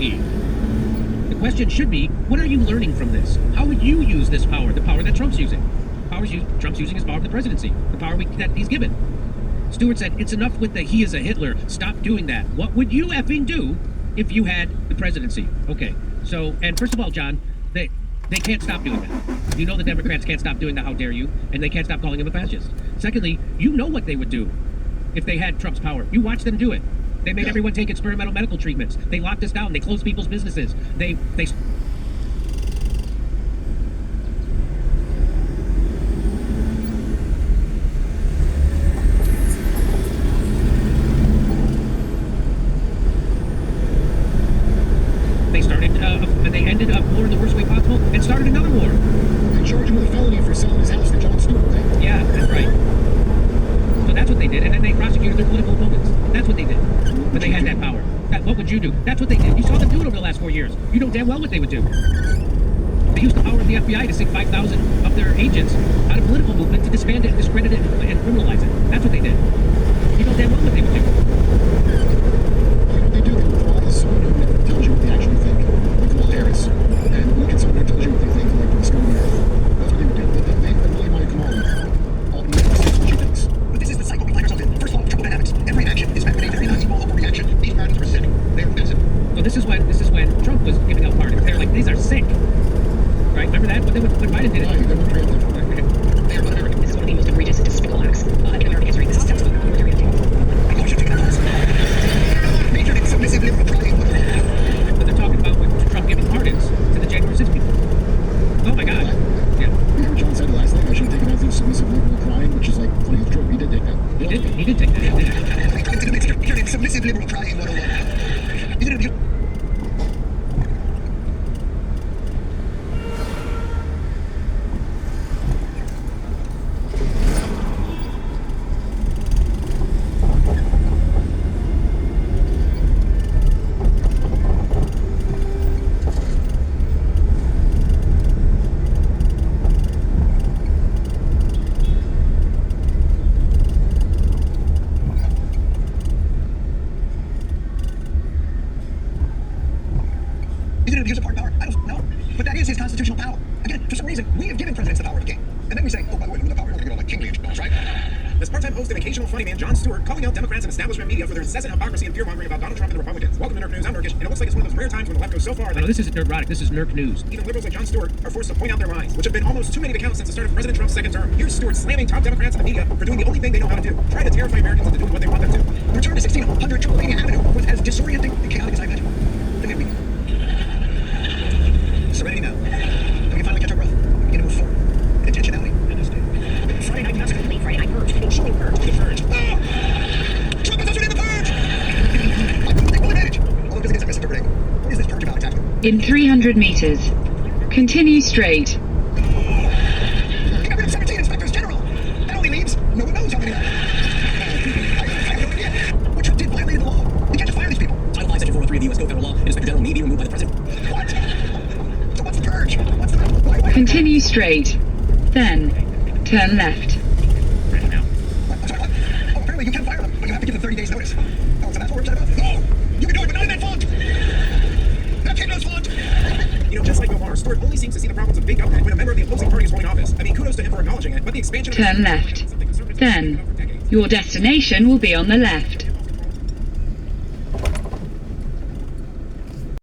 he. The question should be, what are you learning from this? How would you use this power, the power that Trump's using? Trump's using his power of the presidency, the power that he's given. Stewart said, it's enough with the he is a Hitler. Stop doing that. What would you effing do if you had the presidency? Okay, so, and first of all, John, they can't stop doing that. You know the Democrats can't stop doing the how dare you, and they can't stop calling him a fascist. Secondly, you know what they would do if they had Trump's power. You watch them do it. They made everyone take experimental medical treatments. They locked us down. They closed people's businesses. They started, they ended a war in the worst way possible and started another war. They charged him with a felony for selling his house to Jon Stewart, right? Yeah, that's right. So that's what they did, and then they prosecuted their political opponents. That's what they did. But they had that power. What would you do? That's what they did. You saw them do it over the last 4 years. You know damn well what they would do. They used the power of the FBI to sink 5,000 of their agents out of political movement to disband it, discredit it, and criminalize it. That's what they did. You know damn well what they would do. What they do, they withdraw is someone who tells you what they actually think. Like Kamala Harris. And look at someone who tells you what they think, like the discovery of the earth. That's what they would do. They really want Kamala. All the evidence is what she thinks. But this is the cycle we find ourselves in. First of all, triple dynamics. Every action is met with a very small overreaction. These patterns are sick. They are massive. So this is when Trump was giving out pardons. They're like, these are sick. Right? Remember that? When Biden did it. They were preemptive. They are un-American. This is one of the most egregious and despicable acts in American history. This is sensible. I know you take that. Major and submissive liberal crying. But they're talking about Trump giving pardons to the January 6th people. Oh my God. Yeah. You heard John said last night, I should have taken out the submissive liberal crying, which is like funny as a joke. He did take that. He did take that. You're submissive liberal crying 101. Isn't it? Is it an abuse of power? I don't know. But that is his constitutional power. Again, for some reason, we have given presidents the power of the king. And then we say, oh, by the way, with the power, we're going to get all like kingly balls, right? This part-time host and occasional funny man, Jon Stewart, calling out Democrats and establishment media for their incessant hypocrisy and fear-mongering about Donald Trump and the Republicans. Welcome to Nerd News. I'm Nurkish, and it looks like it's one of those rare times when the left goes so far that... No, this isn't neurotic. This is Nerd News. Even liberals like Jon Stewart are forced to point out their lies, which have been almost too many to count since the start of President Trump's second term. Here's Stewart slamming top Democrats and the media for doing the only thing they know how to do. Try to terrify Americans into doing what they want them to. The return to 1600 Triple Avenue was as disorienting and chaotic as I imagined. Then we have weekend. Serenity now. Then we can finally catch our breath. We begin to move forward. Intentionality. Friday night, not complete Friday night purge. Ensuing purge. The purge. Oh! Trump is ushered in the purge! I will take full advantage. Although this is misinterpreting. What is this purge about exactly? In 300 meters, continue straight. They got rid of 17 inspectors general. That only leaves no one knows how many. I have no idea. What Trump did violated the law. You can't just fire these people. Title 5, Section 403 of the U.S. Code of Federal Law, an inspector general may be removed by the president. What? So what's the purge? What's the... Why? Continue straight. Then, turn left. Right now. What? Oh, apparently you can fire them, but you have to give them 30 days notice. Oh, so that's what we're upset about? Oh! You can do it, but not in that font! That's Hitler's font! You know, just like Bill Maher, Stewart only seems to see the problems of big government when a member of the opposing party is holding office. I mean, kudos to him for acknowledging it, but the expansion of... Turn left. Then, your destination will be on the left.